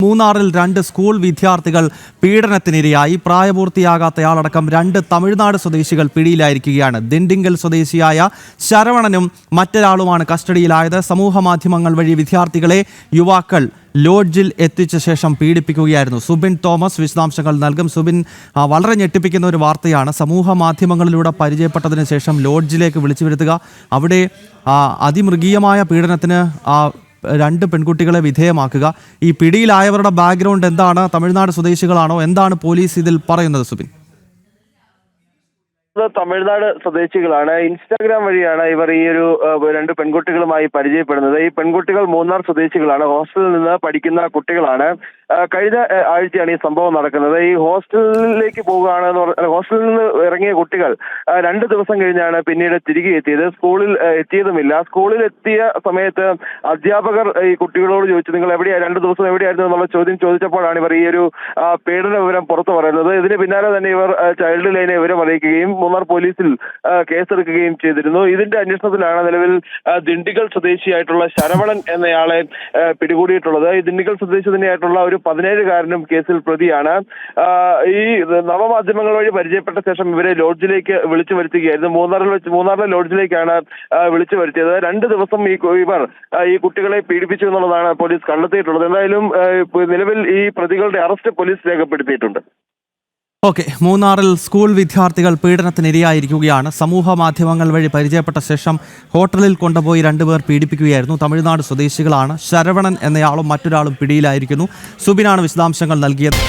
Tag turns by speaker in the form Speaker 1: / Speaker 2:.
Speaker 1: മൂന്നാറിൽ 2 സ്കൂൾ വിദ്യാർത്ഥികൾ പീഡനത്തിനിരയായി. പ്രായപൂർത്തിയാകാത്തയാളടക്കം 2 തമിഴ്നാട് സ്വദേശികൾ പിടിയിലായിരിക്കുകയാണ്. ദിണ്ടിങ്കൽ സ്വദേശിയായ ശരവണനും മറ്റൊരാളുമാണ് കസ്റ്റഡിയിലായത്. സമൂഹ മാധ്യമങ്ങൾ വഴി വിദ്യാർത്ഥികളെ യുവാക്കൾ ലോഡ്ജിൽ എത്തിച്ച ശേഷം പീഡിപ്പിക്കുകയായിരുന്നു. സുബിൻ തോമസ് വിശദാംശങ്ങൾ നൽകും. സുബിൻ, വളരെ ഞെട്ടിപ്പിക്കുന്ന ഒരു വാർത്തയാണ്. സമൂഹ മാധ്യമങ്ങളിലൂടെ പരിചയപ്പെട്ടതിന് ശേഷം ലോഡ്ജിലേക്ക് വിളിച്ചു വരുത്തുക, അവിടെ അതിമൃഗീയമായ പീഡനത്തിന് 2 പെൺകുട്ടികളെ വിധേയമാക്കുക. ഈ പിടിയിലായവരുടെ ബാക്ക്ഗ്രൗണ്ട് എന്താണ്? തമിഴ്നാട് സ്വദേശികളാണോ? എന്താണ് പോലീസ് ഇതിൽ പറയുന്നത് സുബിൻ?
Speaker 2: തമിഴ്നാട് സ്വദേശികളാണ്. ഇൻസ്റ്റാഗ്രാം വഴിയാണ് ഇവർ ഈ ഒരു 2 പെൺകുട്ടികളുമായി പരിചയപ്പെടുന്നത്. ഈ പെൺകുട്ടികൾ മൂന്നാർ സ്വദേശികളാണ്. ഹോസ്റ്റലിൽ നിന്ന് പഠിക്കുന്ന കുട്ടികളാണ്. കഴിഞ്ഞ ആഴ്ചയാണ് ഈ സംഭവം നടക്കുന്നത്. ഈ ഹോസ്റ്റലിലേക്ക് പോവുകയാണെന്ന് പറഞ്ഞാൽ ഹോസ്റ്റലിൽ നിന്ന് ഇറങ്ങിയ കുട്ടികൾ 2 ദിവസം കഴിഞ്ഞാണ് പിന്നീട് തിരികെ എത്തിയത്. സ്കൂളിൽ എത്തിയതുമില്ല. സ്കൂളിൽ എത്തിയ സമയത്ത് അധ്യാപകർ ഈ കുട്ടികളോട് ചോദിച്ചു, നിങ്ങൾ എവിടെയാണ് 2 ദിവസം എവിടെയായിരുന്നു എന്നുള്ള ചോദ്യം ചോദിച്ചപ്പോഴാണ് ഇവർ ഈ ഒരു പീഡന വിവരം പുറത്തു പറയുന്നത്. ഇതിന് പിന്നാലെ തന്നെ ഇവർ ചൈൽഡ് ലൈനെ വിവരം അറിയിക്കുകയും മൂന്നാർ പോലീസിൽ കേസെടുക്കുകയും ചെയ്തിരുന്നു. ഇതിന്റെ അന്വേഷണത്തിലാണ് നിലവിൽ ദിണ്ടിഗൽ സ്വദേശിയായിട്ടുള്ള ശരവണൻ എന്നയാളെ പിടികൂടിയിട്ടുള്ളത്. ഈ ദിണ്ടിഗൽ സ്വദേശി തന്നെയായിട്ടുള്ള ഒരു 17-കാരനും കേസിൽ പ്രതിയാണ്. ഈ നവമാധ്യമങ്ങൾ വഴി പരിചയപ്പെട്ട ശേഷം ഇവരെ ലോഡ്ജിലേക്ക് വിളിച്ചു വരുത്തുകയായിരുന്നു. മൂന്നാറിലെ ലോഡ്ജിലേക്കാണ് വിളിച്ചു വരുത്തിയത്. 2 ദിവസം ഇവർ ഈ കുട്ടികളെ പീഡിപ്പിച്ചു എന്നുള്ളതാണ് പോലീസ് കണ്ടെത്തിയിട്ടുള്ളത്. എന്തായാലും നിലവിൽ ഈ പ്രതികളുടെ അറസ്റ്റ് പോലീസ് രേഖപ്പെടുത്തിയിട്ടുണ്ട്.
Speaker 1: ഓക്കെ, മൂന്നാറിൽ സ്കൂൾ വിദ്യാർത്ഥികൾ പീഡനത്തിനിരയായിരിക്കുകയാണ്. സമൂഹ മാധ്യമങ്ങൾ വഴി പരിചയപ്പെട്ട ശേഷം ഹോട്ടലിൽ കൊണ്ടുപോയി 2 പേർ പീഡിപ്പിക്കുകയായിരുന്നു. തമിഴ്നാട് സ്വദേശികളാണ്. ശരവണൻ എന്നയാളും മറ്റൊരാളും പിടിയിലായിരിക്കുന്നു. സുബിനാണ് വിശദാംശങ്ങൾ നൽകിയത്.